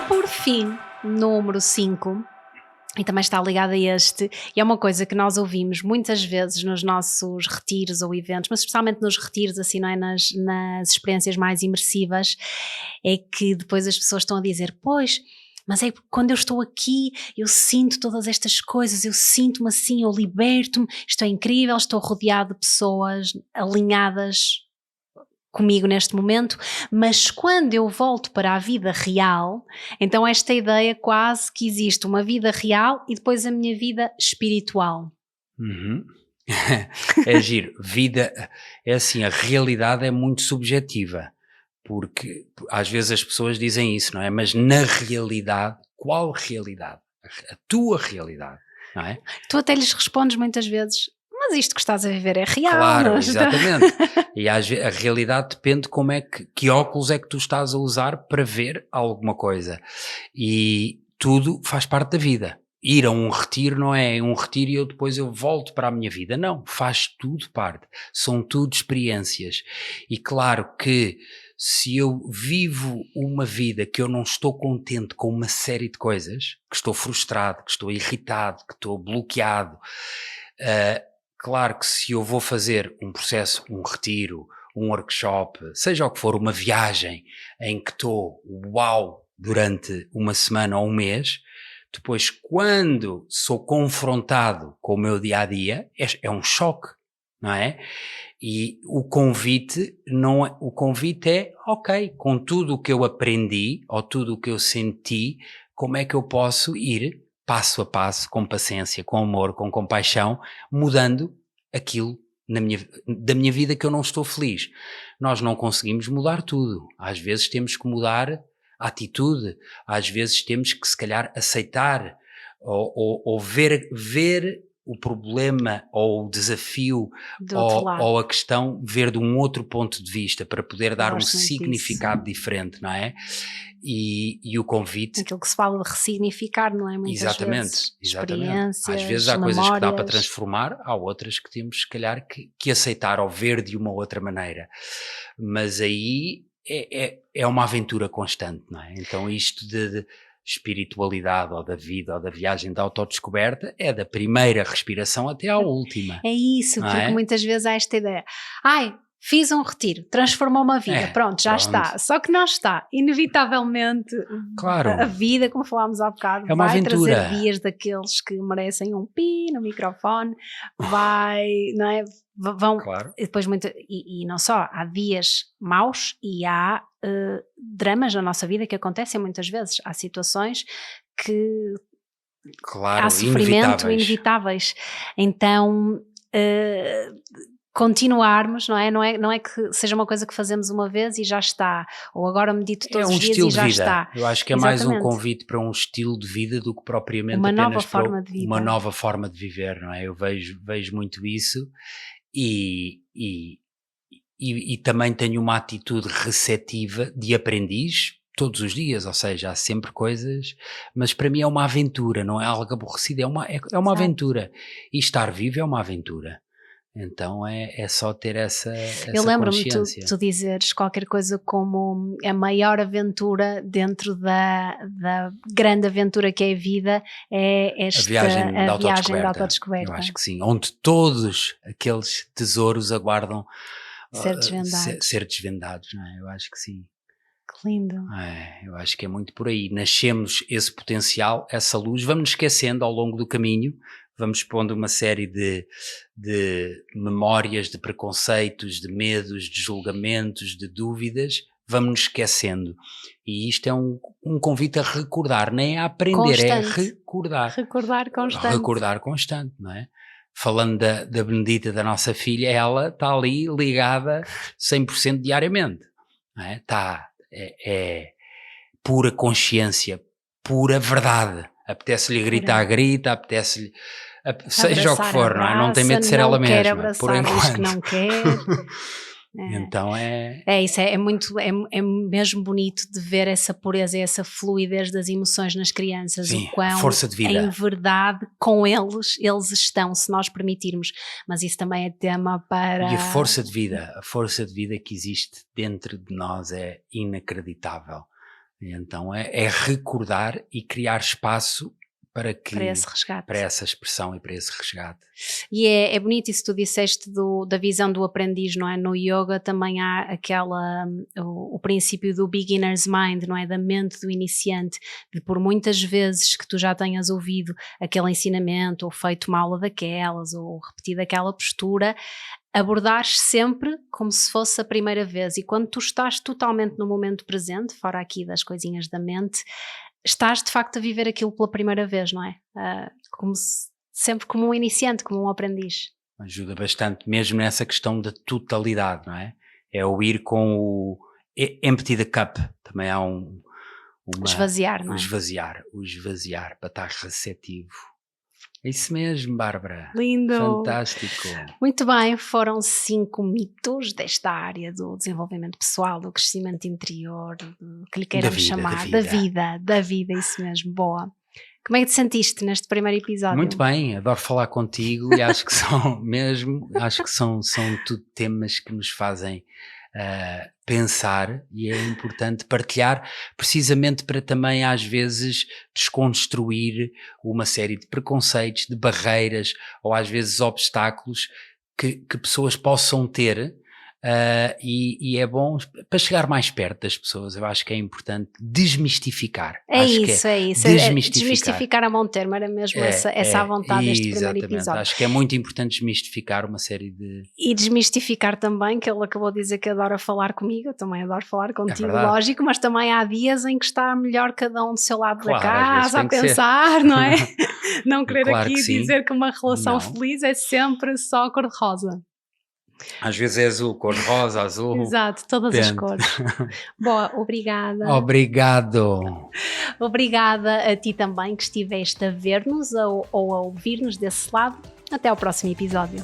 Por fim, número 5, e também está ligado a este, e é uma coisa que nós ouvimos muitas vezes nos nossos retiros ou eventos, mas especialmente nos retiros, assim, não é? Nas experiências mais imersivas, é que depois as pessoas estão a dizer, pois, mas é quando eu estou aqui, eu sinto todas estas coisas, eu sinto-me assim, eu liberto-me, isto é incrível, estou rodeado de pessoas alinhadas comigo neste momento, mas quando eu volto para a vida real, então esta ideia quase que existe uma vida real e depois a minha vida espiritual. Uhum. É giro, vida, é assim, a realidade é muito subjetiva, porque às vezes as pessoas dizem isso, não é? Mas na realidade, qual realidade? A tua realidade, não é? Tu até lhes respondes muitas vezes, mas isto que estás a viver é real. Claro, mas... exatamente. E a realidade depende como é que óculos é que tu estás a usar para ver alguma coisa. E tudo faz parte da vida. Ir a um retiro não é um retiro e depois eu volto para a minha vida. Não, faz tudo parte. São tudo experiências. E claro que se eu vivo uma vida que eu não estou contente com uma série de coisas, que estou frustrado, que estou irritado, que estou bloqueado, claro que se eu vou fazer um processo, um retiro, um workshop, seja o que for, uma viagem em que estou uau durante uma semana ou um mês, depois quando sou confrontado com o meu dia-a-dia, é um choque, não é? E o convite é, ok, com tudo o que eu aprendi ou tudo o que eu senti, como é que eu posso ir passo a passo, com paciência, com amor, com compaixão, mudando aquilo da minha vida que eu não estou feliz. Nós não conseguimos mudar tudo. Às vezes temos que mudar a atitude, às vezes temos que se calhar aceitar ou ver o problema ou o desafio ou a questão, ver de um outro ponto de vista para poder dar um significado diferente, não é? E o convite... Aquilo que se fala de ressignificar, não é? Muitas vezes. Experiências, às vezes há memórias. Coisas que dá para transformar, há outras que temos, se calhar, que aceitar ou ver de uma outra maneira. Mas aí é uma aventura constante, não é? Então isto de espiritualidade ou da vida ou da viagem da autodescoberta é da primeira respiração até à última. É isso, porque muitas vezes há esta ideia, fiz um retiro, transformou uma vida, pronto, já está. Só que não está. Inevitavelmente, claro, a vida, como falámos há bocado, é uma vai aventura. Trazer dias daqueles que merecem um pi no microfone, não é? Vão, claro. E depois e não só, há dias maus e há dramas na nossa vida que acontecem muitas vezes. Há situações que há sofrimento inevitáveis. Então... continuarmos, não é que seja uma coisa que fazemos uma vez e já está, ou agora medito todos os dias e já está. Eu acho que é mais um convite para um estilo de vida do que propriamente uma apenas nova forma de vida. Uma nova forma de viver, não é? Eu vejo muito isso e também tenho uma atitude receptiva de aprendiz todos os dias, ou seja, há sempre coisas, mas para mim é uma aventura, não é algo aborrecido, é uma aventura, e estar vivo é uma aventura. Então é só ter essa Eu lembro-me consciência. tu dizeres qualquer coisa como a maior aventura dentro da grande aventura que é a vida é a viagem da autodescoberta. Eu acho que sim, onde todos aqueles tesouros aguardam ser desvendados, não é? Eu acho que sim. Que lindo. Eu acho que é muito por aí. Nascemos esse potencial, essa luz, vamos nos esquecendo ao longo do caminho, vamos pondo uma série de memórias, de preconceitos, de medos, de julgamentos, de dúvidas, vamos nos esquecendo. E isto é um convite a recordar, nem a aprender, constante. É recordar. Recordar constante, não é? Falando da Benedita, da nossa filha, ela está ali ligada 100% diariamente, não é? É pura consciência, pura verdade. Apetece-lhe gritar, grita, apetece-lhe... Seja o que for, não é? Não tem medo de ser ela mesma, por enquanto. Diz que não quer. Então é isso, é mesmo bonito de ver essa pureza e essa fluidez das emoções nas crianças, sim, o quão força de vida. em verdade com eles estão, se nós permitirmos, mas isso também é tema para... E a força de vida que existe dentro de nós é inacreditável. E então é recordar e criar espaço para esse resgate, para essa expressão e para esse resgate. E é bonito isso que tu disseste da visão do aprendiz, não é? No yoga também há o princípio do beginner's mind, não é? Da mente do iniciante, de por muitas vezes que tu já tenhas ouvido aquele ensinamento, ou feito uma aula daquelas, ou repetido aquela postura, abordares sempre como se fosse a primeira vez, e quando tu estás totalmente no momento presente, fora aqui das coisinhas da mente, estás de facto a viver aquilo pela primeira vez, não é? Sempre como um iniciante, como um aprendiz. Ajuda bastante, mesmo nessa questão da totalidade, não é? É o ir com o empty the cup, também há esvaziar, não é? O esvaziar para estar receptivo. É isso mesmo, Bárbara. Lindo. Fantástico. Muito bem, foram 5 mitos desta área do desenvolvimento pessoal, do crescimento interior, do que lhe queiramos chamar, da vida, isso mesmo, boa. Como é que te sentiste neste primeiro episódio? Muito bem, adoro falar contigo e acho que são tudo temas que nos fazem pensar, e é importante partilhar, precisamente para também às vezes desconstruir uma série de preconceitos, de barreiras ou às vezes obstáculos que pessoas possam ter, e é bom para chegar mais perto das pessoas. Eu acho que é importante desmistificar. É isso. Desmistificar a mão termo, era mesmo essa a vontade deste primeiro episódio. Acho que é muito importante desmistificar uma série de... E desmistificar também, que ele acabou de dizer que adora falar comigo, eu também adoro falar contigo, lógico, mas também há dias em que está melhor cada um do seu lado da casa a pensar, não é? Não querer aqui dizer que uma relação feliz é sempre só cor-de-rosa. Às vezes é azul, cor-de-rosa, azul. Exato, todas as cores. Boa, obrigada. Obrigado. Obrigada a ti também que estiveste a ver-nos ou a ouvir-nos desse lado. Até ao próximo episódio.